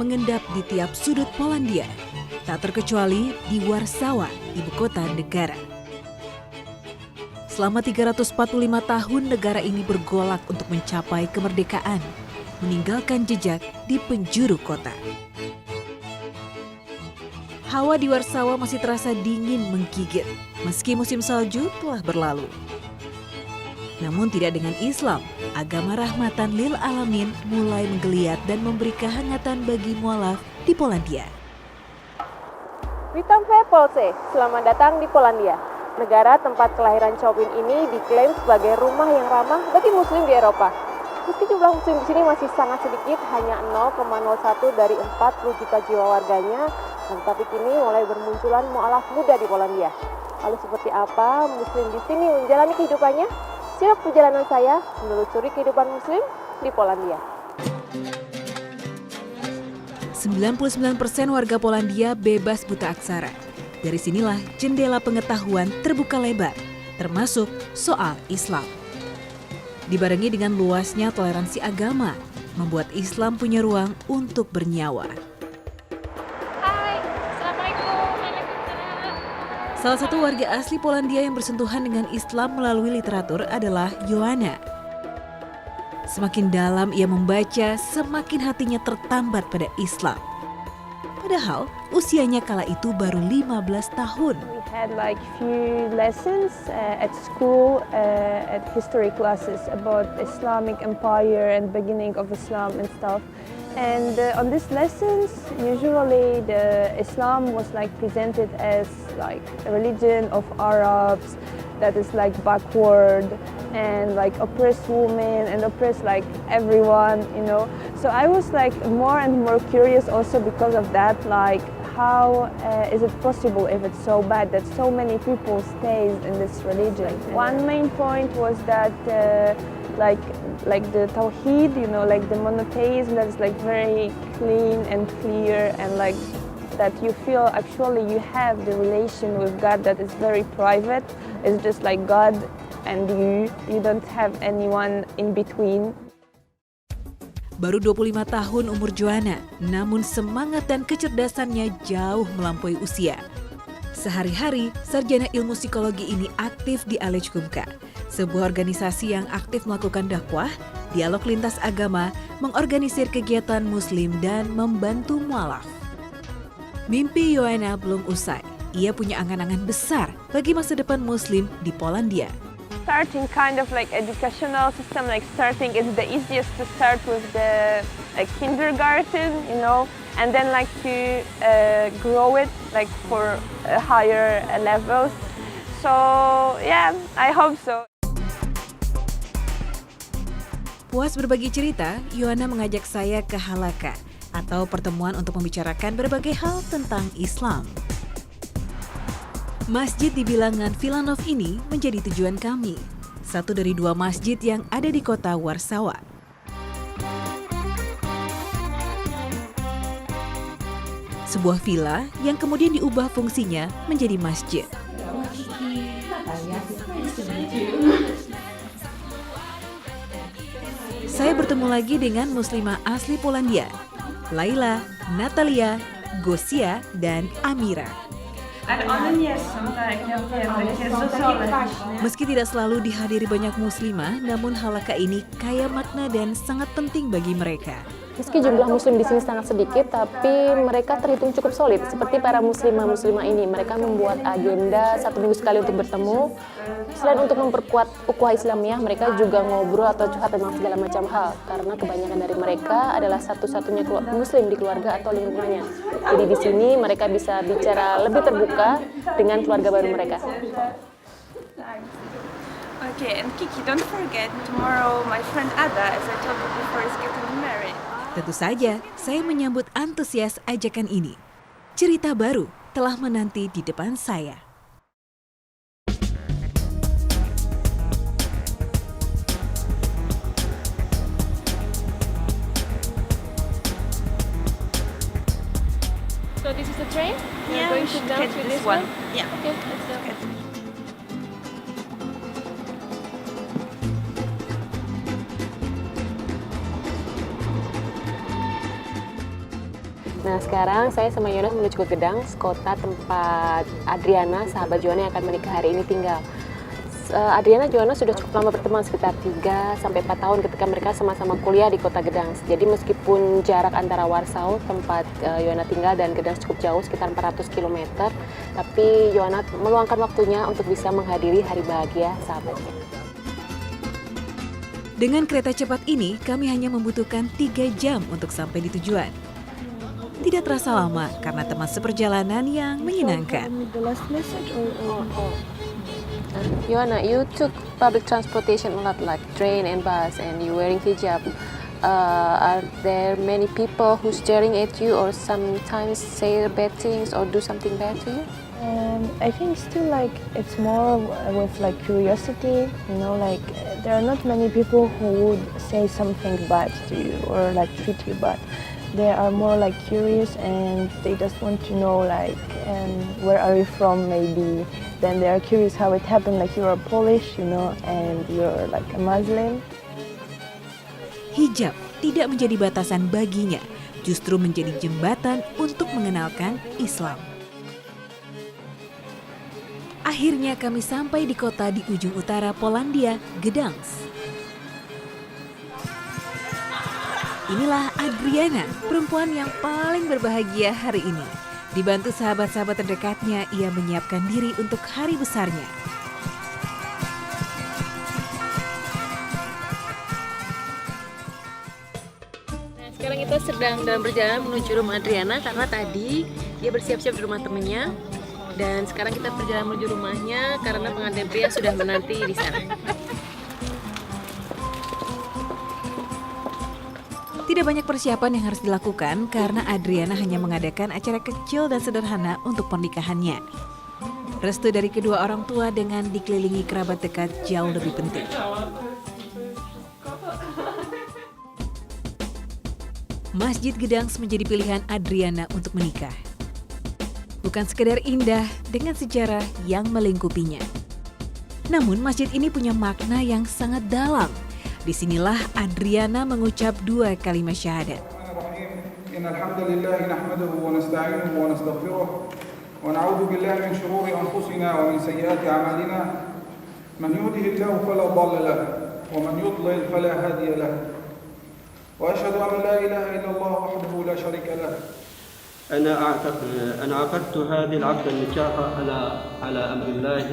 mengendap di tiap sudut Polandia, tak terkecuali di Warsawa, ibu kota negara. Selama 345 tahun negara ini bergolak untuk mencapai kemerdekaan, meninggalkan jejak di penjuru kota. Hawa di Warsawa masih terasa dingin menggigit, meski musim salju telah berlalu. Namun tidak dengan Islam, agama rahmatan lil alamin mulai menggeliat dan memberi kehangatan bagi mualaf di Polandia. Witam Polsce, selamat datang di Polandia. Negara tempat kelahiran Chopin ini diklaim sebagai rumah yang ramah bagi muslim di Eropa. Meski jumlah muslim di sini masih sangat sedikit, hanya 0,01 dari 40 juta jiwa warganya, tetapi kini mulai bermunculan mualaf muda di Polandia. Lalu seperti apa muslim di sini menjalani kehidupannya? Simak perjalanan saya menelusuri kehidupan muslim di Polandia. 99% warga Polandia bebas buta aksara. Dari sinilah jendela pengetahuan terbuka lebar, termasuk soal Islam. Dibarengi dengan luasnya toleransi agama, membuat Islam punya ruang untuk bernyawa. Hai, Assalamualaikum. Waalaikumsalam. Salah satu warga asli Polandia yang bersentuhan dengan Islam melalui literatur adalah Joanna. Semakin dalam ia membaca, semakin hatinya tertambat pada Islam. Padahal usianya kala itu baru 15 tahun. We had like few lessons at school, at history classes about Islamic empire and beginning of Islam and stuff. And on these lessons, usually the Islam was like presented as like a religion of Arabs that is like backward and like oppress women and oppress like everyone, you know. So I was like more and more curious also because of that, like how is it possible if it's so bad that so many people stays in this religion? One main point was that like the Tawheed, you know, like the monotheism that is like very clean and clear, and like that you feel actually you have the relation with God that is very private. It's just like God and you don't have anyone in between. Baru 25 tahun umur Joanna, namun semangat dan kecerdasannya jauh melampaui usia. Sehari-hari, sarjana ilmu psikologi ini aktif di Alej Kumka, sebuah organisasi yang aktif melakukan dakwah, dialog lintas agama, mengorganisir kegiatan muslim dan membantu mualaf. Mimpi Joanna belum usai. Ia punya angan-angan besar bagi masa depan muslim di Polandia. Starting kind of like educational system, like starting is the easiest to start with the like kindergarten, you know, and then like to grow it like for higher levels. So yeah, I hope so. Puas berbagi cerita, Joanna mengajak saya ke Halaka, atau pertemuan untuk membicarakan berbagai hal tentang Islam. Masjid di bilangan Wilanów ini menjadi tujuan kami, satu dari dua masjid yang ada di kota Warsawa. Sebuah villa yang kemudian diubah fungsinya menjadi masjid. Saya bertemu lagi dengan muslimah asli Polandia, Laila, Natalia, Gosia, dan Amira. Meski tidak selalu dihadiri banyak muslimah, namun halaka ini kaya makna dan sangat penting bagi mereka. Meski jumlah muslim di sini sangat sedikit, tapi mereka terhitung cukup solid. Seperti para muslimah ini, mereka membuat agenda 1 minggu sekali untuk bertemu. Selain untuk memperkuat ukhuwah Islamiyah, mereka juga ngobrol atau curhat tentang segala macam hal. Karena kebanyakan dari mereka adalah satu-satunya muslim di keluarga atau lingkungannya. Jadi di sini mereka bisa bicara lebih terbuka dengan keluarga baru mereka. Okay, and Kiki, don't forget tomorrow my friend Ada, as I told you before, is getting married. Tentu saja, saya menyambut antusias ajakan ini. Cerita baru telah menanti di depan saya. So this is the train? Yeah, Going we should down get to this this one. one? Yeah. Okay, let's go. Nah, sekarang saya sama Yonas menuju ke Gedang, kota tempat Adriana, sahabat Joanna yang akan menikah hari ini tinggal. Adriana Joanna sudah cukup lama berteman, sekitar 3-4 tahun ketika mereka sama-sama kuliah di kota Gedang. Jadi meskipun jarak antara Warsaw, tempat Joanna tinggal, dan Gedang cukup jauh, sekitar 400 km, tapi Joanna meluangkan waktunya untuk bisa menghadiri hari bahagia sahabatnya. Dengan kereta cepat ini, kami hanya membutuhkan 3 jam untuk sampai di tujuan. Tidak terasa lama karena teman seperjalanan yang menyenangkan. The last message or Joanna, you took public transportation a lot, like train and bus, and you wearing hijab. Are there many people who staring at you or sometimes say bad things or do something bad to you? I think still like it's more with like curiosity, you know, like there are not many people who would say something bad to you or like treat you bad. They are more like curious and they just want to know like where are you from maybe. Then they are curious how it happened, like you are Polish, you know, and you're like a Muslim. Hijab tidak menjadi batasan baginya, justru menjadi jembatan untuk mengenalkan Islam. Akhirnya kami sampai di kota di ujung utara Polandia, Gdańsk. Inilah Adriana, perempuan yang paling berbahagia hari ini. Dibantu sahabat-sahabat terdekatnya, ia menyiapkan diri untuk hari besarnya. Nah, sekarang kita sedang dalam perjalanan menuju rumah Adriana karena tadi dia bersiap-siap di rumah temannya. Dan sekarang kita berjalan menuju rumahnya karena pengantin pria sudah menanti di sana. Tidak banyak persiapan yang harus dilakukan karena Adriana hanya mengadakan acara kecil dan sederhana untuk pernikahannya. Restu dari kedua orang tua dengan dikelilingi kerabat dekat jauh lebih penting. Masjid Gdańsk menjadi pilihan Adriana untuk menikah. Bukan sekedar indah dengan sejarah yang melingkupinya. Namun masjid ini punya makna yang sangat dalam. Disinilah Adriana mengucap 2 kalimat syahadat. Innal hamdalillah nahmaduhu wa nasta'inuhu wa nastaghfiruh wa na'udzu billahi min shururi anfusina wa min sayyiati a'malina. Man yahdihillahu fala dhalla lahu wa man yudlil fala hadiya lahu. Wa ashhadu an la ilaha illallah wahdahu la sharika lahu. أنا عقدت هذه العقد النكاح على أمر الله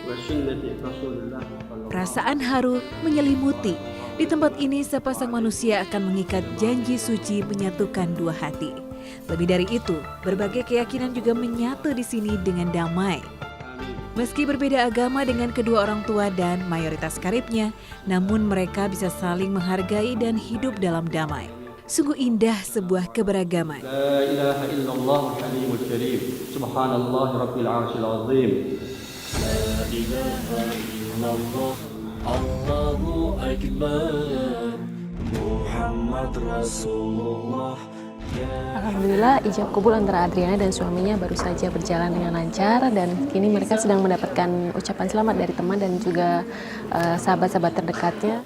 وسنة رسول الله. Perasaan haru menyelimuti. Di tempat ini sepasang manusia akan mengikat janji suci menyatukan 2 hati. Lebih dari itu, berbagai keyakinan juga menyatu di sini dengan damai. Meski berbeda agama dengan kedua orang tua dan mayoritas karibnya, namun mereka bisa saling menghargai dan hidup dalam damai. Sungguh indah sebuah keberagaman. لا إله إلا الله الحليم الكريم سبحان الله رب العرش العظيم. لا إله إلا الله الله أكبر محمد رسول الله. Alhamdulillah, ijab kabul antara Adriana dan suaminya baru saja berjalan dengan lancar dan kini mereka sedang mendapatkan ucapan selamat dari teman dan juga sahabat-sahabat terdekatnya.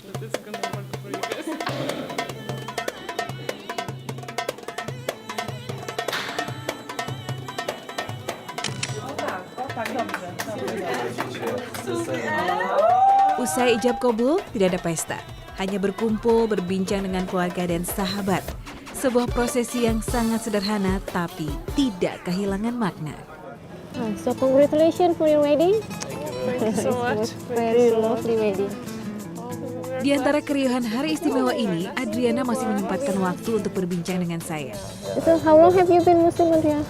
Usai ijab kabul, tidak ada pesta. Hanya berkumpul, berbincang dengan keluarga dan sahabat. Sebuah prosesi yang sangat sederhana tapi tidak kehilangan makna. So congratulations for your wedding. Thank you so much. Very lovely wedding. Di antara keriuhan hari istimewa ini, Adriana masih menyempatkan waktu untuk berbincang dengan saya. So how long have you been Muslim, Adriana?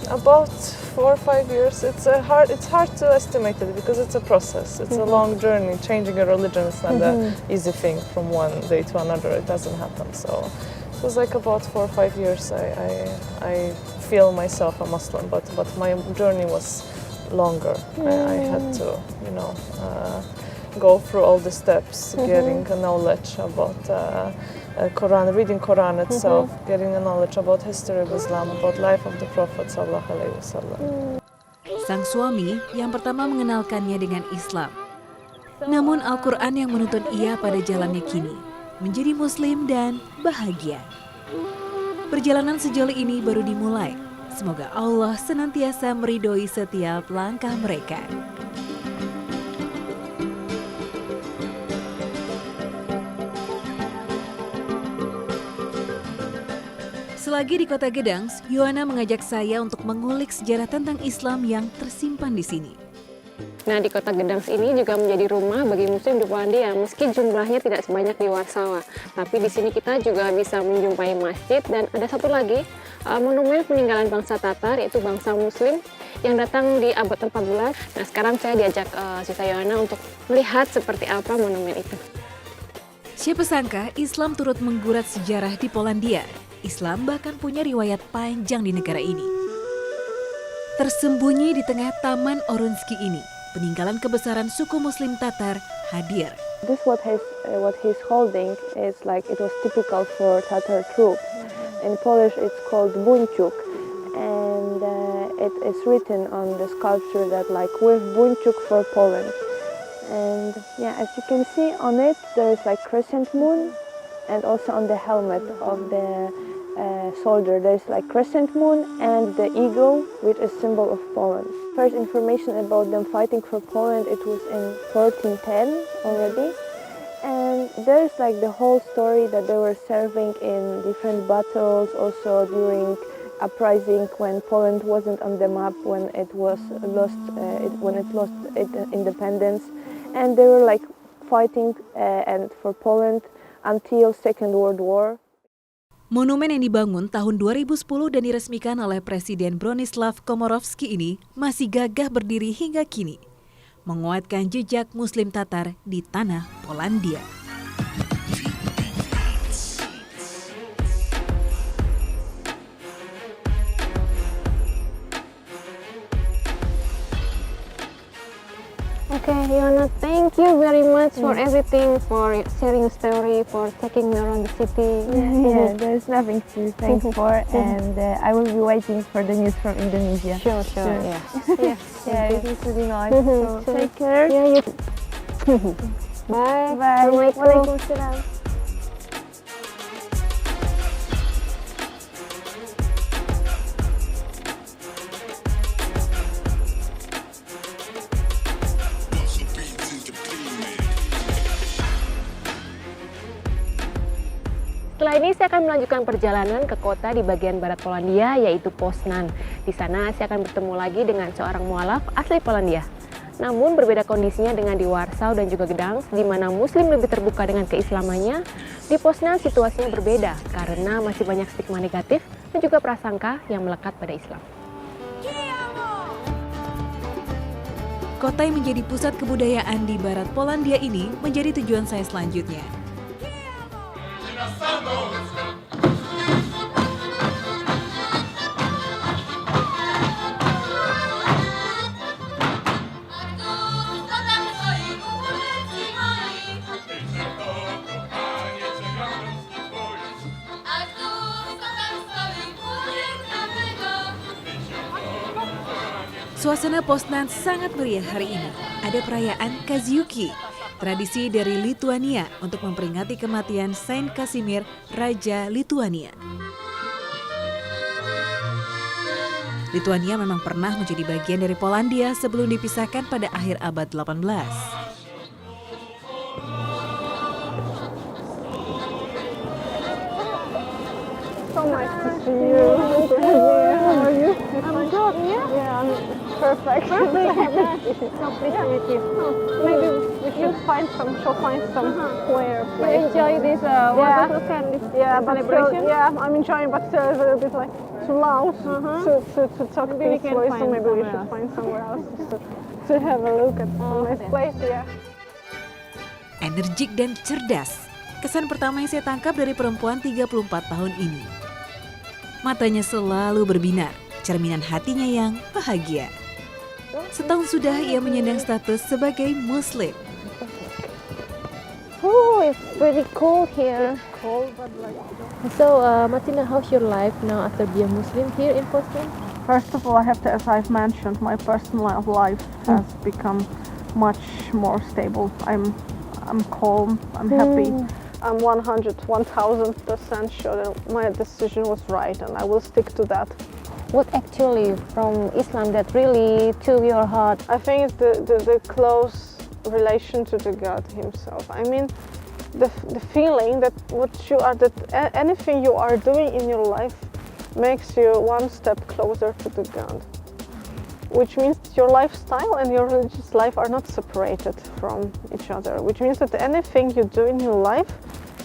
About 4 or 5 years. It's hard to estimate it because it's a process. It's a long journey. Changing a religion is not an easy thing from one day to another. It doesn't happen. So it was like about 4 or 5 years. I feel myself a Muslim, but my journey was longer. I had to, go through all the steps, getting a knowledge about Quran, reading Quran itself, getting a knowledge about history of Islam, about life of the Prophet sallallahu alaihi wasallam. Sang suami yang pertama mengenalkannya dengan Islam. Namun Al-Quran yang menuntun ia pada jalannya kini, menjadi Muslim dan bahagia. Perjalanan sejauh ini baru dimulai. Semoga Allah senantiasa meridhoi setiap langkah mereka. Selagi di Kota Gedangs, Yohana mengajak saya untuk mengulik sejarah tentang Islam yang tersimpan di sini. Nah, di Kota Gedangs ini juga menjadi rumah bagi Muslim di Polandia, meski jumlahnya tidak sebanyak di Warsawa. Tapi di sini kita juga bisa menjumpai masjid dan ada satu lagi monumen peninggalan bangsa Tatar, yaitu bangsa Muslim yang datang di abad 14. Nah, sekarang saya diajak Sista Yohana untuk melihat seperti apa monumen itu. Siapa sangka Islam turut menggurat sejarah di Polandia. Islam bahkan punya riwayat panjang di negara ini. Tersembunyi di tengah Taman Orunski ini, peninggalan kebesaran suku Muslim Tatar hadir. This what he's holding is like it was typical for Tatar troops. In Polish it's called buńczuk, and it is written on the sculpture that like with buńczuk for Poland. And yeah, as you can see on it, there is like crescent moon, and also on the helmet of the soldier there is like crescent moon and the eagle, which is symbol of Poland. First information about them fighting for Poland, it was in 1410 already, and there is like the whole story that they were serving in different battles, also during uprising when Poland wasn't on the map, when it was lost its independence, and they were like fighting and for Poland until Second World War. Monumen yang dibangun tahun 2010 dan diresmikan oleh Presiden Bronislaw Komorowski ini masih gagah berdiri hingga kini, menguatkan jejak Muslim Tatar di tanah Polandia. Okay, Yohana, thank you very much for everything, for sharing your story, for taking me around the city. Yeah, there's nothing to thank for, and I will be waiting for the news from Indonesia. Sure. Yeah. Yeah, it was really nice. So take care. Yeah, you. Bye. Bye. Waalaikumsalam. Setelah ini saya akan melanjutkan perjalanan ke kota di bagian barat Polandia, yaitu Poznan. Di sana saya akan bertemu lagi dengan seorang mualaf asli Polandia. Namun berbeda kondisinya dengan di Warsaw dan juga Gdansk, di mana Muslim lebih terbuka dengan keislamannya. Di Poznan situasinya berbeda karena masih banyak stigma negatif dan juga prasangka yang melekat pada Islam. Kota yang menjadi pusat kebudayaan di barat Polandia ini menjadi tujuan saya selanjutnya. Suasana Poznan sangat meriah hari ini. Ada perayaan Kaziuki, tradisi dari Lituania untuk memperingati kematian Saint Casimir, Raja Lituania. Lituania memang pernah menjadi bagian dari Polandia sebelum dipisahkan pada akhir abad 18. So nice to see you. How are you? I'm good. Yeah, I'm perfect. So pleased to meet you. Maybe we should find some square place. Enjoy this celebration. Yeah, I'm enjoying, but it's a little bit like too loud to talk peacefully. So maybe we should find somewhere else to have a look at this place. Yeah. Energik dan cerdas. Kesan pertama yang saya tangkap dari perempuan 34 tahun ini. Matanya selalu berbinar, cerminan hatinya yang bahagia. Setahun sudah ia menyandang status sebagai Muslim. Oh, it's pretty cold here. So, Martina, how's your life now after being Muslim here in Poznan? First of all, I have to, as I've mentioned, my personal life has become much more stable. I'm calm. I'm happy. I'm 1000% sure that my decision was right, and I will stick to that. What actually from Islam that really took your heart? I think it's the close relation to the God Himself. I mean, the feeling that anything you are doing in your life makes you one step closer to the God. Which means your lifestyle and your religious life are not separated from each other. Which means that anything you do in your life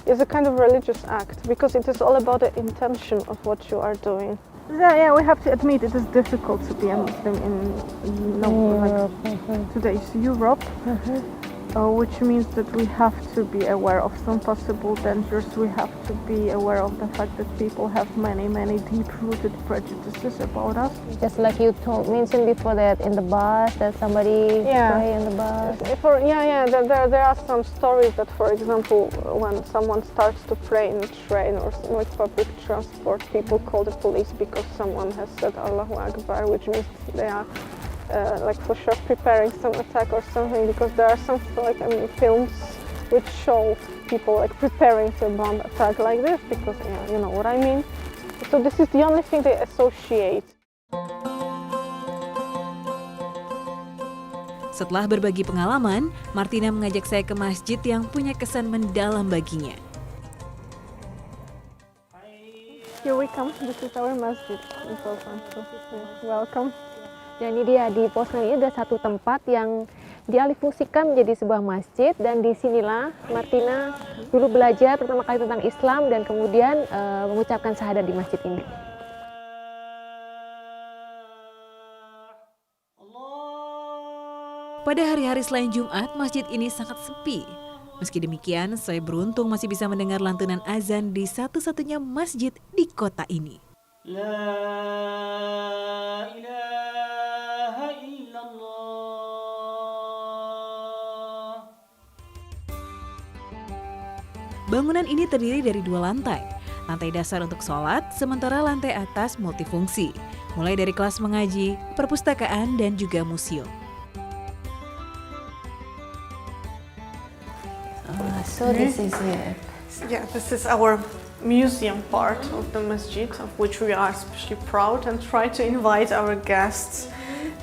is a kind of religious act, because it is all about the intention of what you are doing. Yeah, we have to admit it is difficult to be a Muslim in today's Europe, which means that we have to be aware of some possible dangers. We have to be aware of the fact that people have many deep-rooted prejudices about us. Just like you mentioned before that in the bus, that somebody pray in the bus. There are some stories that, for example, when someone starts to pray in a train or with public transport, people call the police because someone has said Allahu Akbar, which means they are for sure preparing some attack or something, because there are some films which show people preparing to bomb attack like this, because you know what I mean. So this is the only thing they associate. Setelah berbagi pengalaman, Martina mengajak saya ke masjid yang punya kesan mendalam baginya. Here we come. This is our masjid in Poznan. Welcome. Dan ini dia, di Poznan ini ada satu tempat yang dialihfungsikan menjadi sebuah masjid, dan disinilah Martina dulu belajar pertama kali tentang Islam dan kemudian mengucapkan syahadat di masjid ini. Pada hari-hari selain Jumat, masjid ini sangat sepi. Meski demikian, saya beruntung masih bisa mendengar lantunan azan di satu-satunya masjid di kota ini. Bangunan ini terdiri dari 2 lantai. Lantai dasar untuk sholat, sementara lantai atas multifungsi. Mulai dari kelas mengaji, perpustakaan, dan juga museum. So this is it. Yeah, this is our museum part of the masjid, of which we are especially proud and try to invite our guests.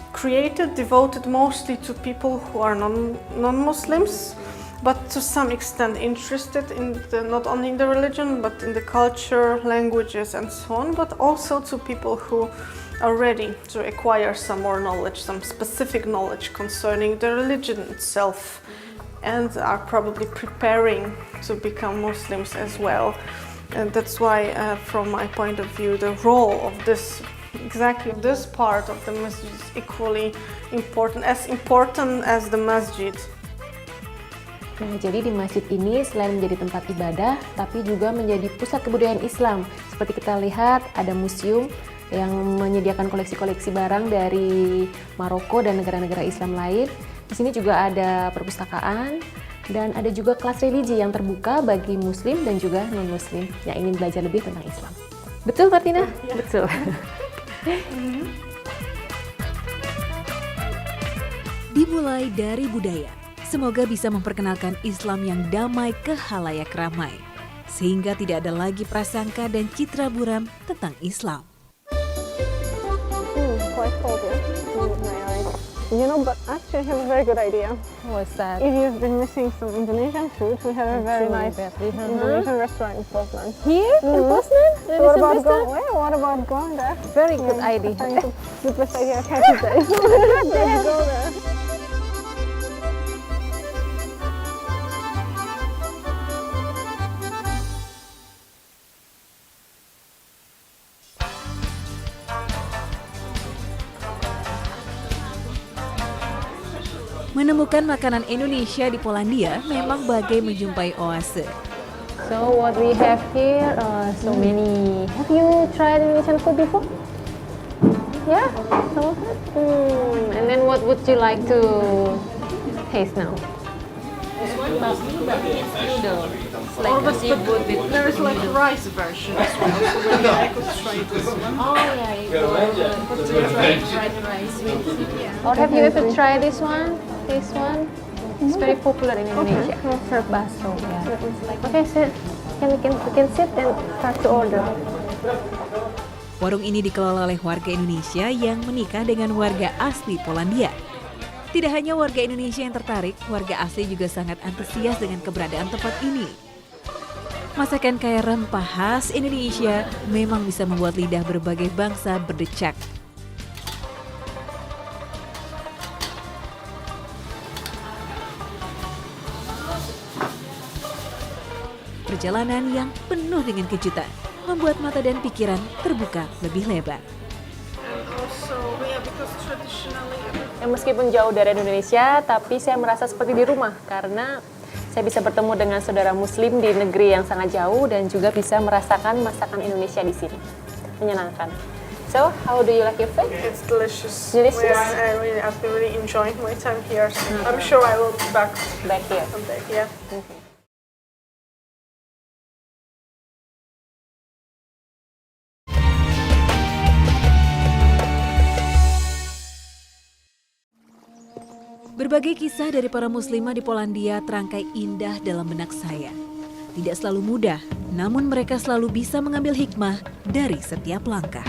Created, devoted mostly to people who are non-Muslims, but to some extent interested in not only in the religion, but in the culture, languages, and so on, but also to people who are ready to acquire some more knowledge, some specific knowledge concerning the religion itself, and are probably preparing to become Muslims as well. And that's why, from my point of view, the role of this part of the masjid is equally important as the masjid. Nah, jadi di masjid ini selain menjadi tempat ibadah, tapi juga menjadi pusat kebudayaan Islam. Seperti kita lihat, ada museum yang menyediakan koleksi-koleksi barang dari Maroko dan negara-negara Islam lain. Di sini juga ada perpustakaan, dan ada juga kelas religi yang terbuka bagi Muslim dan juga non-Muslim yang ingin belajar lebih tentang Islam. Betul, Martina? Ya. Betul. Dimulai dari budaya. Semoga bisa memperkenalkan Islam yang damai ke khalayak ramai, sehingga tidak ada lagi prasangka dan citra buram tentang Islam. Quite cold, yeah? With my eyes. You know, but actually I have a very good idea. What's that? If you've been missing some Indonesian food, we have a very nice Indonesian restaurant in Poznan. Here in Poznan? What about going there? Very good idea. The best idea I've had today. Let's go there. Menemukan makanan Indonesia di Polandia memang bagai menjumpai oase. So what we have here, so many. Have you tried Indonesian food before? Yeah, some of it. And then what would you like to taste now? This one, noodle. It's like a seafood with There is like rice version as well, so maybe I could try this one. Oh yeah, you go fried rice with Or have you ever tried this one? This one? It's very popular in Indonesia. Bakso. Yeah. Okay, sit. We can sit and start to order. Warung ini dikelola oleh warga Indonesia yang menikah dengan warga asli Polandia. Tidak hanya warga Indonesia yang tertarik, warga asli juga sangat antusias dengan keberadaan tempat ini. Masakan kaya rempah khas Indonesia memang bisa membuat lidah berbagai bangsa berdecak. Perjalanan yang penuh dengan kejutan membuat mata dan pikiran terbuka lebih lebar. Meskipun jauh dari Indonesia, tapi saya merasa seperti di rumah karena saya bisa bertemu dengan saudara Muslim di negeri yang sangat jauh dan juga bisa merasakan masakan Indonesia di sini. Menyenangkan. So, how do you like your food? It's delicious. Delicious? I've been really enjoying my time here. I'm sure I will be back here. someday. Yeah. Berbagai kisah dari para muslimah di Polandia terangkai indah dalam benak saya. Tidak selalu mudah, namun mereka selalu bisa mengambil hikmah dari setiap langkah.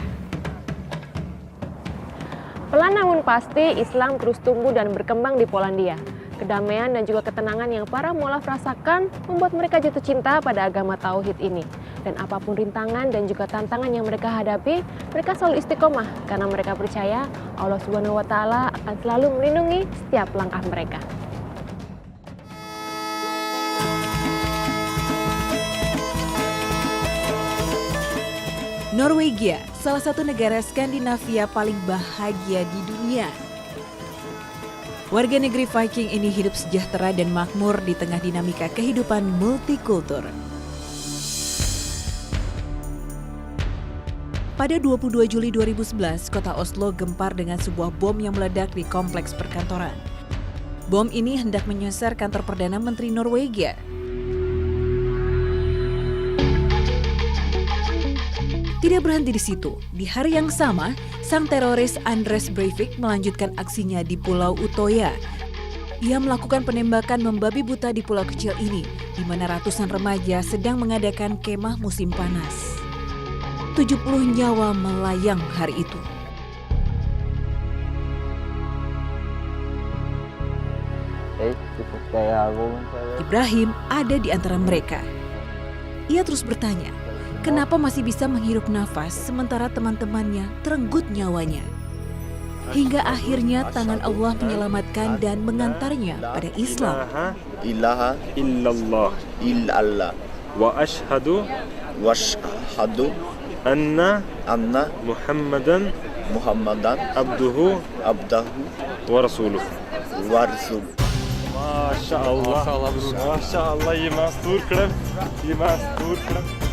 Pelan namun pasti, Islam terus tumbuh dan berkembang di Polandia. Kedamaian dan juga ketenangan yang para mualaf rasakan membuat mereka jatuh cinta pada agama tauhid ini. Dan apapun rintangan dan juga tantangan yang mereka hadapi, mereka selalu istiqomah karena mereka percaya Allah Subhanahu wa Ta'ala akan selalu melindungi setiap langkah mereka. Norwegia, salah satu negara Skandinavia paling bahagia di dunia. Warga negeri Viking ini hidup sejahtera dan makmur di tengah dinamika kehidupan multikultur. Pada 22 Juli 2011, kota Oslo gempar dengan sebuah bom yang meledak di kompleks perkantoran. Bom ini hendak menyasar kantor Perdana Menteri Norwegia. Tidak berhenti di situ. Di hari yang sama, sang teroris Anders Breivik melanjutkan aksinya di Pulau Utoya. Ia melakukan penembakan membabi buta di pulau kecil ini, di mana ratusan remaja sedang mengadakan kemah musim panas. 70 nyawa melayang hari itu. Ibrahim ada di antara mereka. Ia terus bertanya, kenapa masih bisa menghirup nafas sementara teman-temannya terenggut nyawanya? Hingga akhirnya tangan Allah menyelamatkan dan mengantarnya pada Islam. Ilaha illallah illallah wa ashhadu anna Muhammadan abduhu wa rasuluh. Masya Allah, Masya Allah, gi meg en stor klem.